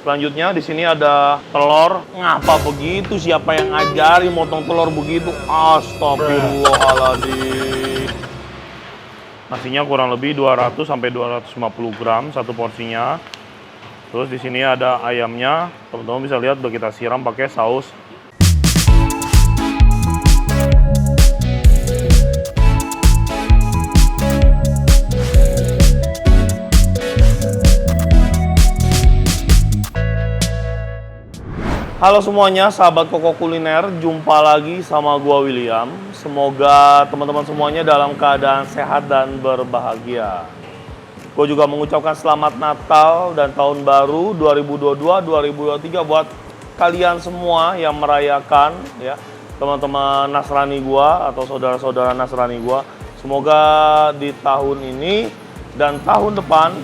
Selanjutnya di sini ada telur. Ngapa begitu? Siapa yang ngajari motong telur begitu? Astagfirullahaladzim. Nasinya kurang lebih 200 sampai 250 gram satu porsinya. Terus di sini ada ayamnya. Teman-teman bisa lihat udah kita siram pakai saus. Halo semuanya, sahabat Koko Kuliner, jumpa lagi sama gua William. Semoga teman-teman semuanya dalam keadaan sehat dan berbahagia. Gue juga mengucapkan selamat Natal dan Tahun Baru 2022-2023 buat kalian semua yang merayakan ya, teman-teman Nasrani gua atau saudara-saudara Nasrani gua. Semoga di tahun ini dan tahun depan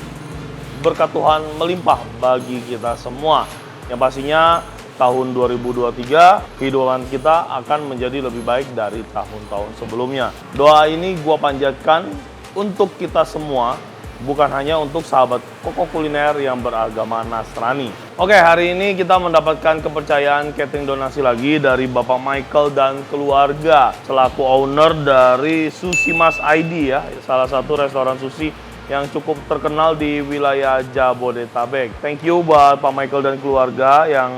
berkat Tuhan melimpah bagi kita semua. Yang pastinya tahun 2023 kehidupan kita akan menjadi lebih baik dari tahun-tahun sebelumnya. Doa ini gua panjatkan untuk kita semua, bukan hanya untuk sahabat Koko Kuliner yang beragama Nasrani. Oke, hari ini kita mendapatkan kepercayaan catering donasi lagi dari Bapak Michael dan keluarga selaku owner dari Sushi Mas ID ya, salah satu restoran sushi yang cukup terkenal di wilayah Jabodetabek. Thank you buat Pak Michael dan keluarga yang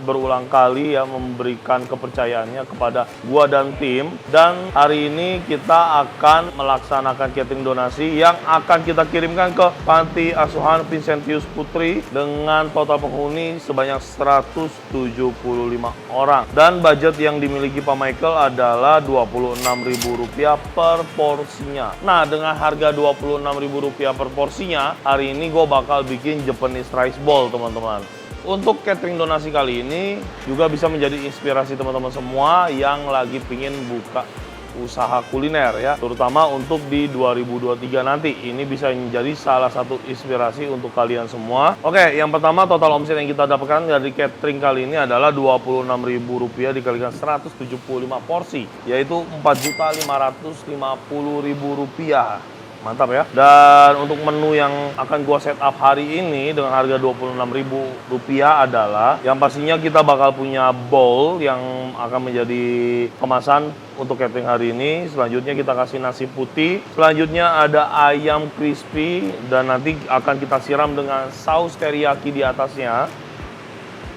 berulang kali ya memberikan kepercayaannya kepada gua dan tim. Dan hari ini kita akan melaksanakan catering donasi yang akan kita kirimkan ke Panti Asuhan Vincentius Putri dengan total penghuni sebanyak 175 orang. Dan budget yang dimiliki Pak Michael adalah Rp26.000 per porsinya. Nah, dengan harga Rp26.000 per porsinya, hari ini gue bakal bikin Japanese rice bowl, teman-teman. Untuk catering donasi kali ini juga bisa menjadi inspirasi teman-teman semua yang lagi pingin buka usaha kuliner ya, terutama untuk di 2023 nanti. Ini bisa menjadi salah satu inspirasi untuk kalian semua. Oke, yang pertama total omset yang kita dapatkan dari catering kali ini adalah Rp26.000 dikalikan 175 porsi, yaitu Rp4.550.000. Mantap ya. Dan untuk menu yang akan gua set up hari ini dengan harga Rp26.000 adalah yang pastinya kita bakal punya bowl yang akan menjadi kemasan untuk catering hari ini. Selanjutnya kita kasih nasi putih. Selanjutnya ada ayam crispy dan nanti akan kita siram dengan saus teriyaki di atasnya.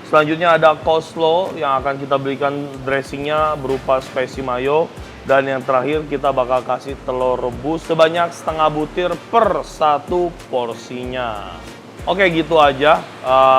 Selanjutnya ada coleslaw yang akan kita berikan dressingnya berupa spicy mayo. Dan yang terakhir kita bakal kasih telur rebus sebanyak setengah butir per satu porsinya. Oke, gitu aja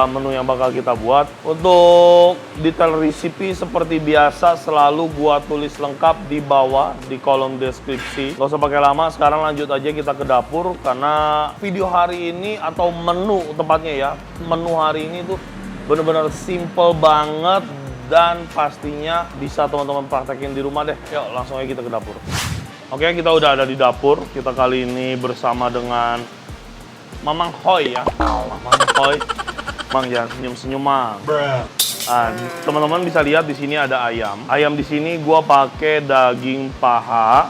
menu yang bakal kita buat. Untuk detail resipi seperti biasa selalu gua tulis lengkap di bawah di kolom deskripsi. Gak usah pakai lama, sekarang lanjut aja kita ke dapur karena video hari ini atau menu tepatnya ya, menu hari ini tuh bener-bener simple banget. Dan pastinya bisa teman-teman praktekin di rumah deh. Yuk langsung aja kita ke dapur. Oke, kita udah ada di dapur. Kita kali ini bersama dengan Mamang Hoi ya. Mamang Hoi. Mang, jangan senyum-senyum, Mang. Teman-teman bisa lihat di sini ada ayam. Ayam di sini gua pakai daging paha.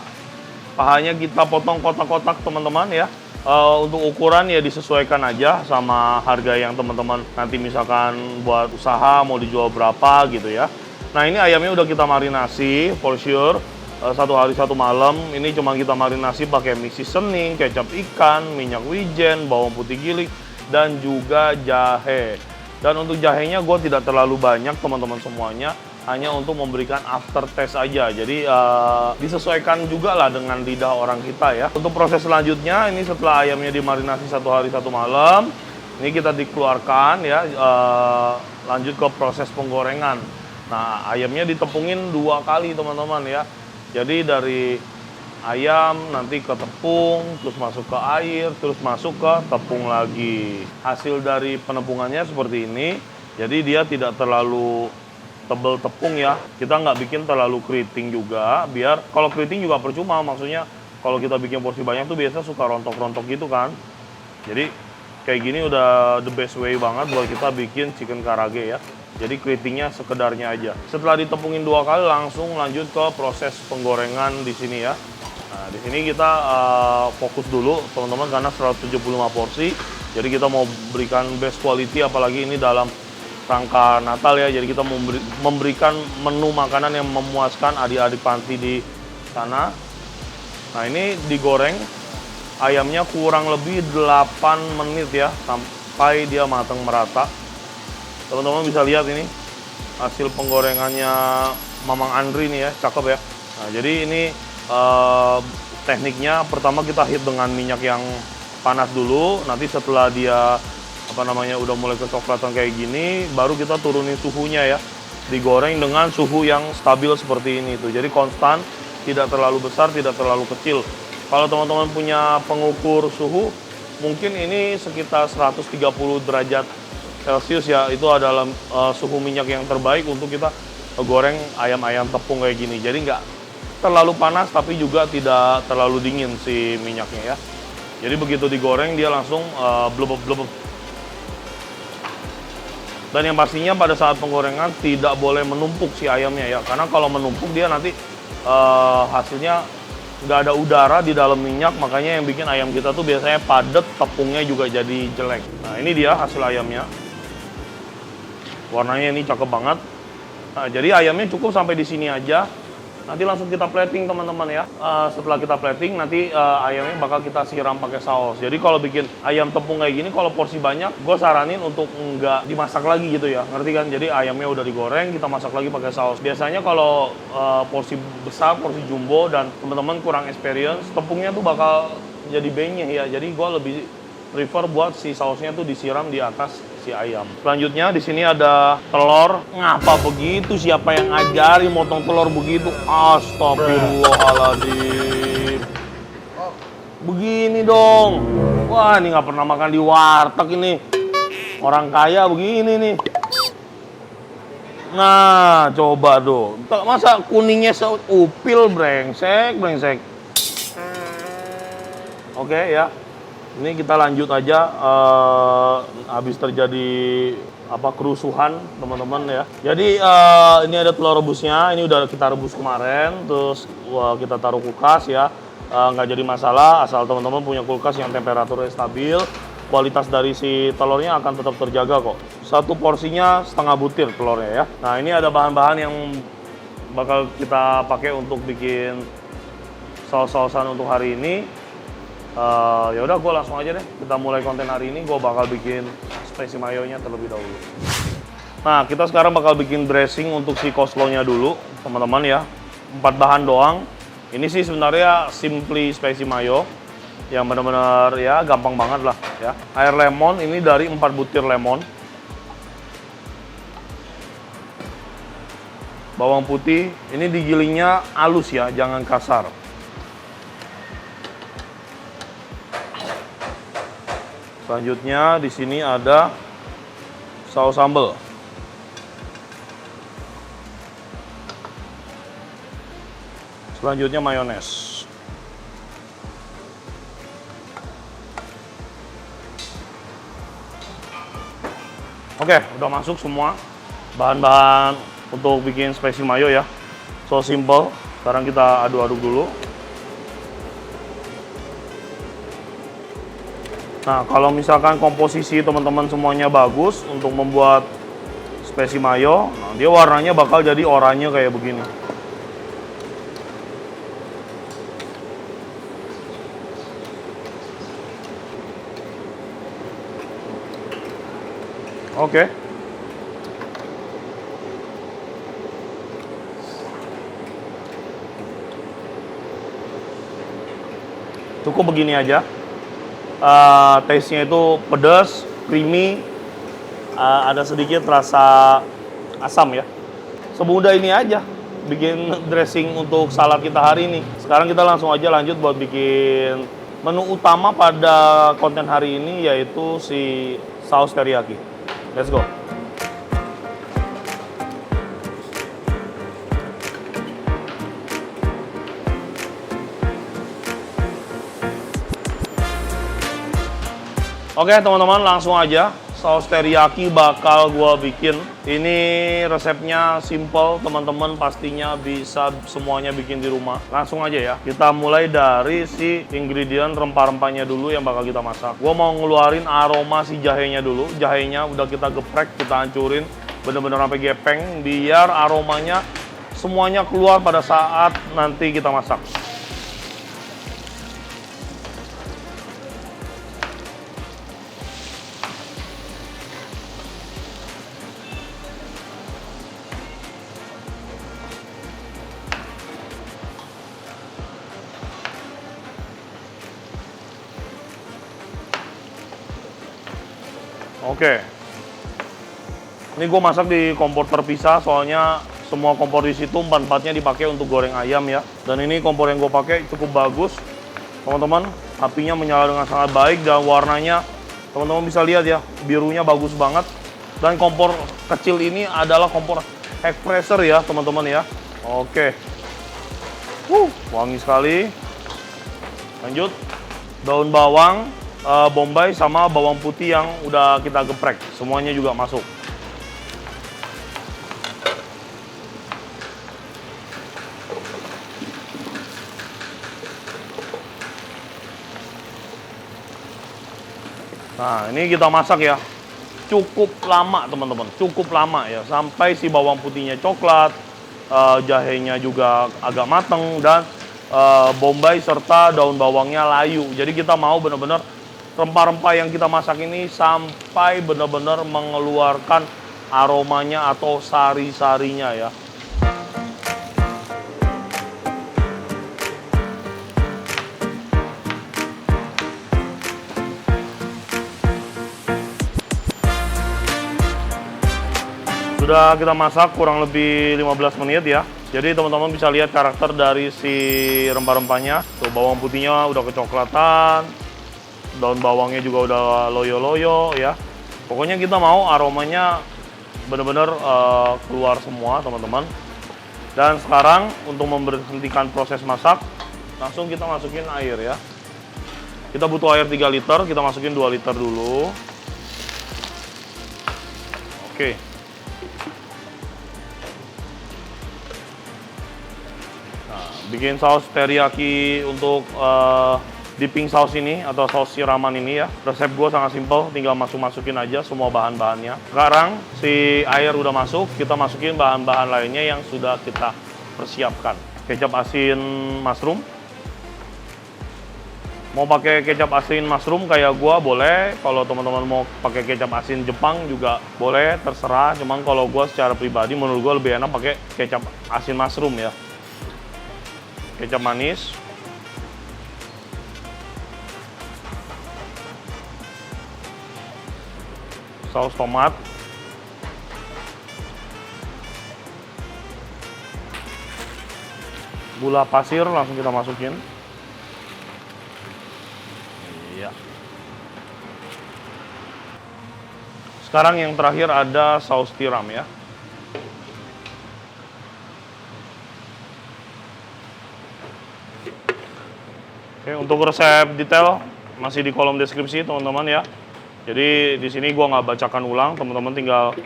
Pahanya kita potong kotak-kotak, teman-teman ya. Untuk ukuran ya disesuaikan aja sama harga yang teman-teman nanti misalkan buat usaha mau dijual berapa gitu ya. Nah, ini ayamnya udah kita marinasi for sure 1 hari 1 malam. Ini cuma kita marinasi pakai mix seasoning, kecap ikan, minyak wijen, bawang putih giling dan juga jahe. Dan untuk jahenya gue tidak terlalu banyak teman-teman semuanya, hanya untuk memberikan aftertaste aja. Jadi disesuaikan juga lah dengan lidah orang kita ya. Untuk proses selanjutnya ini setelah ayamnya dimarinasi 1 hari 1 malam, ini kita dikeluarkan ya, lanjut ke proses penggorengan. Nah, ayamnya ditepungin 2 kali teman-teman ya. Jadi dari ayam nanti ke tepung, terus masuk ke air, terus masuk ke tepung lagi. Hasil dari penepungannya seperti ini. Jadi dia tidak terlalu tebel tepung ya, kita nggak bikin terlalu keriting juga, biar kalau keriting juga percuma, maksudnya kalau kita bikin porsi banyak tuh biasa suka rontok-rontok gitu kan. Jadi kayak gini udah the best way banget buat kita bikin chicken karage ya. Jadi keritingnya sekedarnya aja. Setelah ditepungin 2 kali langsung lanjut ke proses penggorengan di sini ya. Nah, di sini kita fokus dulu teman-teman karena 175 porsi. Jadi kita mau berikan best quality, apalagi ini dalam rangka Natal ya. Jadi kita memberikan menu makanan yang memuaskan adik-adik panti di sana. Nah ini digoreng, ayamnya kurang lebih 8 menit ya, sampai dia matang merata. Teman-teman bisa lihat ini hasil penggorengannya Mamang Andri nih ya, cakep ya. Nah jadi ini tekniknya, pertama kita heat dengan minyak yang panas dulu, nanti setelah dia udah mulai kecoklatan kayak gini, baru kita turunin suhunya ya, digoreng dengan suhu yang stabil seperti ini tuh. Jadi konstan, tidak terlalu besar, tidak terlalu kecil. Kalau teman-teman punya pengukur suhu, mungkin ini sekitar 130 derajat Celcius ya, itu adalah suhu minyak yang terbaik untuk kita goreng ayam-ayam tepung kayak gini. Jadi nggak terlalu panas, tapi juga tidak terlalu dingin si minyaknya ya. Jadi begitu digoreng dia langsung blebeb-blebeb. Dan yang pastinya pada saat penggorengan tidak boleh menumpuk si ayamnya ya, karena kalau menumpuk dia nanti hasilnya nggak ada udara di dalam minyak, makanya yang bikin ayam kita tuh biasanya padat, tepungnya juga jadi jelek. Nah ini dia hasil ayamnya. Warnanya ini cakep banget. Nah, jadi ayamnya cukup sampai di sini aja. Nanti langsung kita plating teman-teman ya. Setelah kita plating nanti ayamnya bakal kita siram pakai saus. Jadi kalau bikin ayam tepung kayak gini, kalau porsi banyak, gue saranin untuk nggak dimasak lagi gitu ya. Ngerti kan? Jadi ayamnya udah digoreng, kita masak lagi pakai saus. Biasanya kalau porsi besar, porsi jumbo dan teman-teman kurang experience, tepungnya tuh bakal jadi benyeh ya. Jadi gue lebih prefer buat si sausnya tuh disiram di atas si ayam. Selanjutnya di sini ada telur. Ngapa begitu? Siapa yang ngajarin motong telur begitu? Astagfirullahaladzim. Begini dong. Wah, ini nggak pernah makan di warteg ini. Orang kaya begini nih. Nah, coba tuh. Masa kuningnya seupil, brengsek. Oke ya. Ini kita lanjut aja, habis terjadi kerusuhan teman-teman ya. Jadi ini ada telur rebusnya, ini udah kita rebus kemarin, terus kita taruh kulkas ya. Nggak jadi masalah, asal teman-teman punya kulkas yang temperaturnya stabil, kualitas dari si telurnya akan tetap terjaga kok. Satu porsinya setengah butir telurnya ya. Nah ini ada bahan-bahan yang bakal kita pakai untuk bikin saus-sausan untuk hari ini. Ya udah, gue langsung aja deh, kita mulai konten hari ini. Gue bakal bikin spicy mayonya terlebih dahulu. Nah kita sekarang bakal bikin dressing untuk si coleslaw-nya dulu teman-teman ya. 4 bahan doang. Ini sih sebenarnya simply spicy mayo yang benar-benar ya gampang banget lah ya. Air lemon ini dari 4 butir lemon. Bawang putih ini digilingnya halus ya, jangan kasar. Selanjutnya di sini ada saus sambal. Selanjutnya mayones. Oke, udah masuk semua bahan-bahan untuk bikin spicy mayo ya. So simple. Sekarang kita aduk-aduk dulu. Nah, kalau misalkan komposisi teman-teman semuanya bagus untuk membuat spicy mayo, nah dia warnanya bakal jadi oranye kayak begini. Oke. Cukup begini aja. Taste-nya itu pedas, creamy, ada sedikit rasa asam ya. Semudah ini aja bikin dressing untuk salad kita hari ini. Sekarang kita langsung aja lanjut buat bikin menu utama pada konten hari ini, yaitu si saus teriyaki. Let's go. Oke teman-teman, langsung aja saus teriyaki bakal gua bikin. Ini resepnya simple, teman-teman pastinya bisa semuanya bikin di rumah. Langsung aja ya. Kita mulai dari si ingredient rempah-rempahnya dulu yang bakal kita masak. Gua mau ngeluarin aroma si jahenya dulu. Jahenya udah kita geprek, kita hancurin bener-bener sampai gepeng biar aromanya semuanya keluar pada saat nanti kita masak. Oke, ini gue masak di kompor terpisah soalnya semua kompor di situ empat-empatnya dipakai untuk goreng ayam ya. Dan ini kompor yang gue pakai cukup bagus, teman-teman. Apinya menyala dengan sangat baik dan warnanya teman-teman bisa lihat ya, birunya bagus banget. Dan kompor kecil ini adalah kompor air pressure ya, teman-teman ya. Oke, wangi sekali. Lanjut, daun bawang, bombay sama bawang putih yang udah kita geprek, semuanya juga masuk. Nah, ini kita masak ya. Cukup lama, teman-teman. Cukup lama ya. Sampai si bawang putihnya coklat, jahenya juga agak mateng, dan bombay serta daun bawangnya layu. Jadi kita mau benar-benar rempah-rempah yang kita masak ini sampai benar-benar mengeluarkan aromanya atau sari-sarinya ya. Sudah kita masak kurang lebih 15 menit ya. Jadi teman-teman bisa lihat karakter dari si rempah-rempahnya. Tuh, bawang putihnya udah kecoklatan, daun bawangnya juga udah loyo-loyo ya. Pokoknya kita mau aromanya benar-benar keluar semua, teman-teman. Dan sekarang untuk memberhentikan proses masak, langsung kita masukin air ya. Kita butuh air 3 liter, kita masukin 2 liter dulu. Oke. Bikin saus teriyaki untuk dipping saus ini atau saus siraman ini ya. Resep gue sangat simpel, tinggal masukin aja semua bahan-bahannya. Sekarang si air udah masuk, kita masukin bahan-bahan lainnya yang sudah kita persiapkan. Kecap asin mushroom. Mau pakai kecap asin mushroom kayak gue boleh. Kalau teman-teman mau pakai kecap asin Jepang juga boleh, terserah. Cuman kalau gue secara pribadi menurut gue lebih enak pakai kecap asin mushroom ya. Kecap manis, saus tomat, gula pasir langsung kita masukin. Iya. Sekarang yang terakhir ada saus tiram ya. Oke, untuk resep detail masih di kolom deskripsi teman-teman ya. Jadi di sini gua nggak bacakan ulang, teman-teman tinggal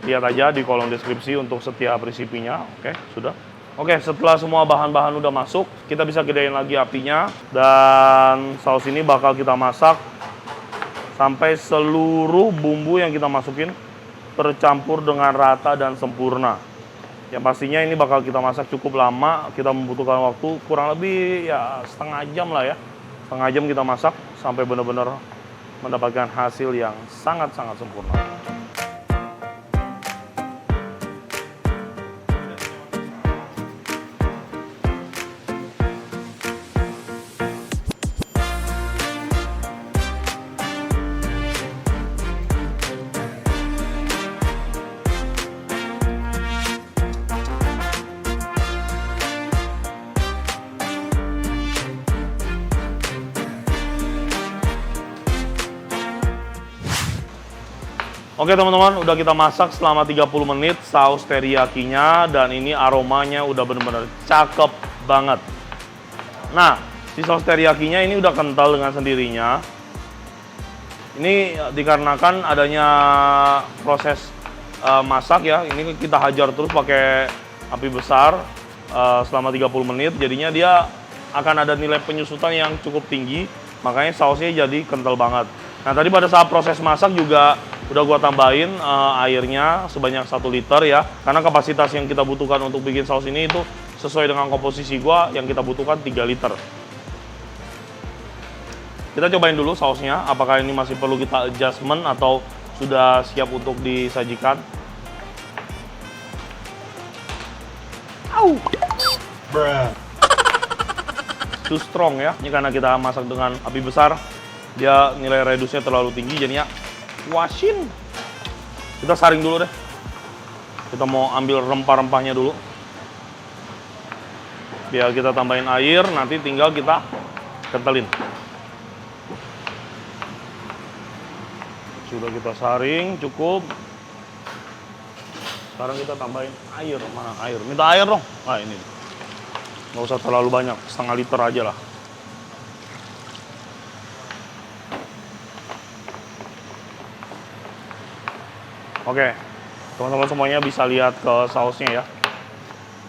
lihat aja di kolom deskripsi untuk setiap resipinya. Oke, sudah. Oke, setelah semua bahan-bahan udah masuk, kita bisa gedein lagi apinya dan saus ini bakal kita masak sampai seluruh bumbu yang kita masukin tercampur dengan rata dan sempurna. Yang pastinya ini bakal kita masak cukup lama, kita membutuhkan waktu kurang lebih ya setengah jam lah ya. Setengah jam kita masak sampai benar-benar mendapatkan hasil yang sangat-sangat sempurna. Oke teman-teman, udah kita masak selama 30 menit saus teriyakinya dan ini aromanya udah bener-bener cakep banget. Nah, si saus teriyakinya ini udah kental dengan sendirinya. Ini dikarenakan adanya proses masak ya, ini kita hajar terus pakai api besar selama 30 menit, jadinya dia akan ada nilai penyusutan yang cukup tinggi, makanya sausnya jadi kental banget. Nah tadi pada saat proses masak juga udah gua tambahin airnya sebanyak 1 liter ya, karena kapasitas yang kita butuhkan untuk bikin saus ini itu sesuai dengan komposisi gua yang kita butuhkan 3 liter. Kita cobain dulu sausnya, apakah ini masih perlu kita adjustment atau sudah siap untuk disajikan. Au! Too strong ya, ini karena kita masak dengan api besar, dia nilai redusnya terlalu tinggi, jadinya wasin. Kita saring dulu deh. Kita mau ambil rempah-rempahnya dulu. Biar kita tambahin air, nanti tinggal kita kentelin. Sudah kita saring, cukup. Sekarang kita tambahin air. Mana air? Minta air dong. Nah ini. Nggak usah terlalu banyak, setengah liter aja lah. Oke, teman-teman semuanya bisa lihat ke sausnya ya.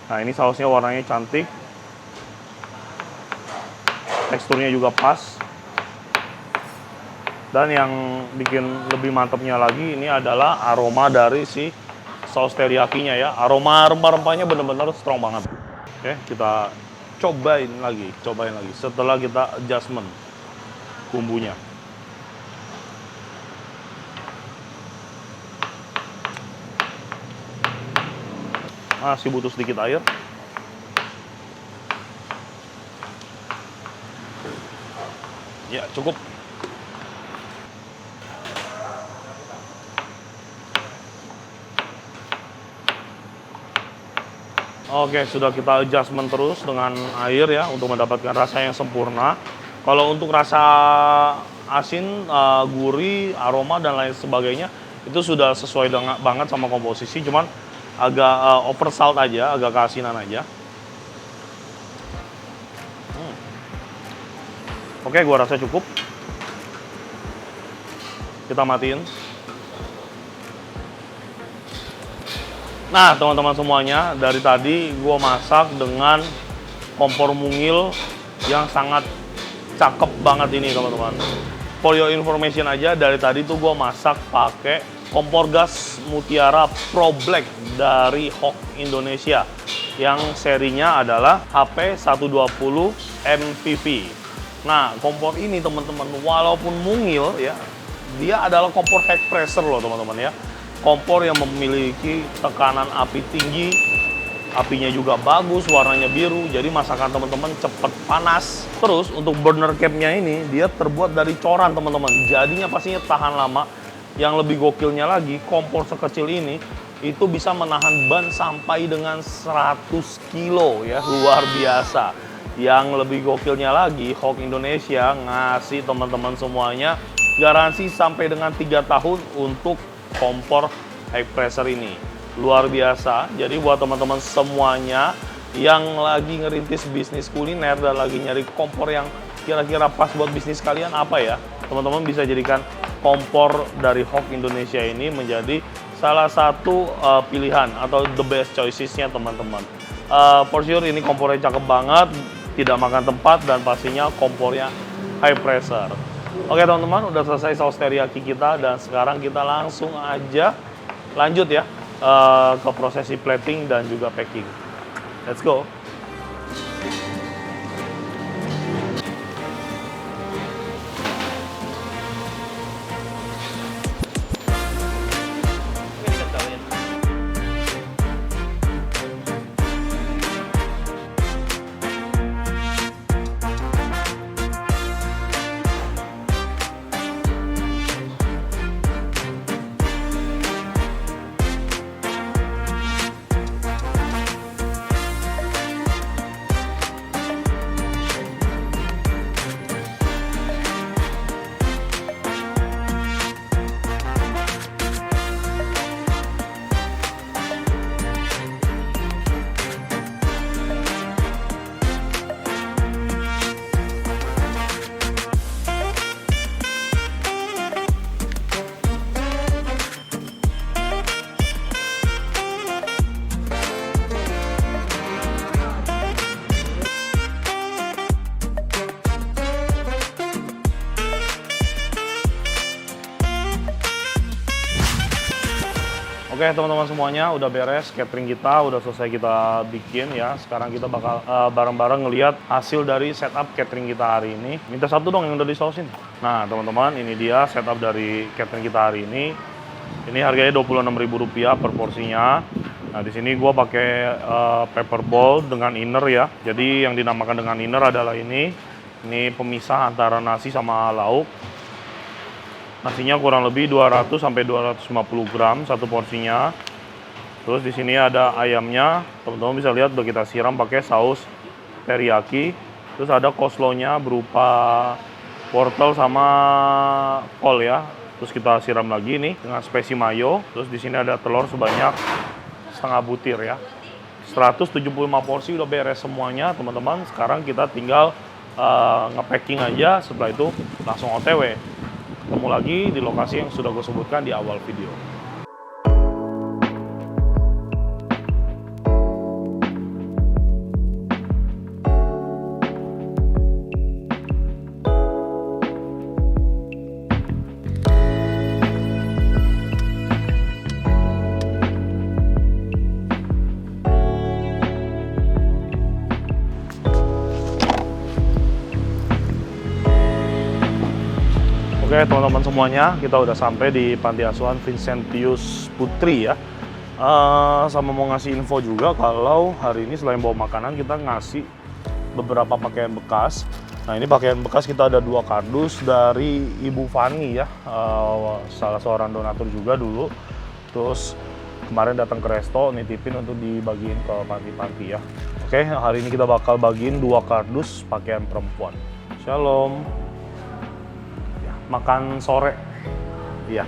Nah ini sausnya warnanya cantik. Teksturnya juga pas. Dan yang bikin lebih mantapnya lagi ini adalah aroma dari si saus teriyakinya ya. Aroma rempah-rempahnya benar-benar strong banget. Oke, kita cobain lagi setelah kita adjustment bumbunya. Masih butuh sedikit air. Ya, cukup. Oke, sudah kita adjustment terus dengan air ya untuk mendapatkan rasa yang sempurna. Kalau untuk rasa asin, gurih, aroma dan lain sebagainya itu sudah sesuai dengan banget sama komposisi, cuman agak over salt aja, agak keasinan aja. Oke, gua rasa cukup. Kita matiin. Nah, teman-teman semuanya, dari tadi gue masak dengan kompor mungil yang sangat cakep banget ini, teman-teman. For your information aja, dari tadi tuh gue masak pakai kompor gas Mutiara Pro Black dari Hok Indonesia yang serinya adalah HP120 MPV. Nah, kompor ini teman-teman walaupun mungil ya, dia adalah kompor high pressure loh teman-teman ya. Kompor yang memiliki tekanan api tinggi, apinya juga bagus, warnanya biru, jadi masakan teman-teman cepet panas. Terus untuk burner capnya ini dia terbuat dari coran teman-teman, jadinya pastinya tahan lama. Yang lebih gokilnya lagi, kompor sekecil ini itu bisa menahan ban sampai dengan 100 kilo ya, luar biasa. Yang lebih gokilnya lagi, Hok Indonesia ngasih teman-teman semuanya garansi sampai dengan 3 tahun untuk kompor high pressure ini. Luar biasa. Jadi buat teman-teman semuanya yang lagi ngerintis bisnis kuliner dan lagi nyari kompor yang kira-kira pas buat bisnis kalian apa ya, teman-teman bisa jadikan kompor dari Hok Indonesia ini menjadi salah satu pilihan atau the best choices-nya teman-teman. For sure ini kompornya cakep banget, tidak makan tempat dan pastinya kompornya high pressure. Oke teman-teman, udah selesai saus teriyaki kita dan sekarang kita langsung aja lanjut ya ke prosesi plating dan juga packing. Let's go. Oke teman-teman semuanya, udah beres catering kita, udah selesai kita bikin ya. Sekarang kita bakal bareng-bareng ngelihat hasil dari setup catering kita hari ini. Minta satu dong yang udah disausin. Nah teman-teman, ini dia setup dari catering kita hari ini. Ini harganya Rp26.000 per porsinya. Nah di sini gua pakai paper bowl dengan inner ya. Jadi yang dinamakan dengan inner adalah ini pemisah antara nasi sama lauk. Nasinya kurang lebih 200 sampai 250 gram satu porsinya. Terus di sini ada ayamnya, teman-teman bisa lihat udah kita siram pakai saus teriyaki. Terus ada coleslaw-nya berupa wortel sama kol ya. Terus kita siram lagi nih dengan spesi mayo. Terus di sini ada telur sebanyak setengah butir ya. 175 porsi udah beres semuanya, teman-teman. Sekarang kita tinggal nge-packing aja, setelah itu langsung OTW. Ketemu lagi di lokasi yang sudah gue sebutkan di awal video. Oke teman-teman semuanya, kita udah sampai di Panti Asuhan Vincentius Putri ya. Sama mau ngasih info juga kalau hari ini selain bawa makanan kita ngasih beberapa pakaian bekas. Nah ini pakaian bekas kita ada 2 kardus dari Ibu Fani ya, salah seorang donatur juga dulu. Terus kemarin datang ke resto nitipin untuk dibagiin ke panti-panti ya. Oke, hari ini kita bakal bagiin 2 kardus pakaian perempuan. Shalom. Makan sore, iya.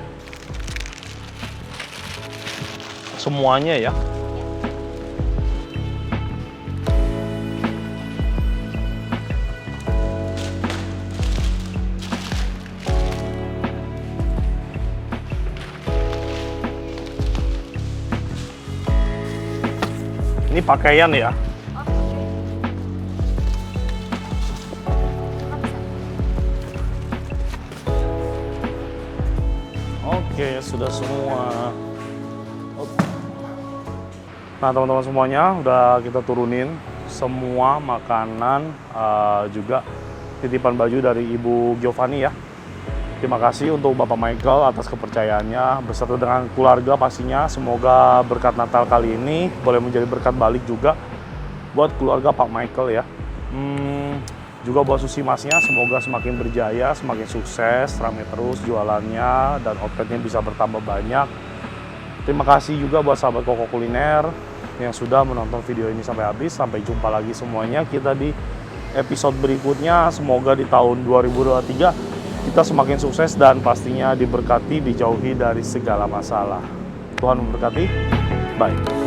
Semuanya ya. Ini pakaian ya. Oke, sudah semua. Nah teman-teman semuanya, udah kita turunin semua makanan, juga titipan baju dari Ibu Giovanni ya. Terima kasih untuk Bapak Michael atas kepercayaannya beserta dengan keluarga pastinya. Semoga berkat Natal kali ini boleh menjadi berkat balik juga buat keluarga Pak Michael ya. Juga buat Susi Masnya, semoga semakin berjaya, semakin sukses, ramai terus jualannya, dan outletnya bisa bertambah banyak. Terima kasih juga buat sahabat Koko Kuliner yang sudah menonton video ini sampai habis. Sampai jumpa lagi semuanya kita di episode berikutnya. Semoga di tahun 2023 kita semakin sukses dan pastinya diberkati, dijauhi dari segala masalah. Tuhan memberkati. Bye.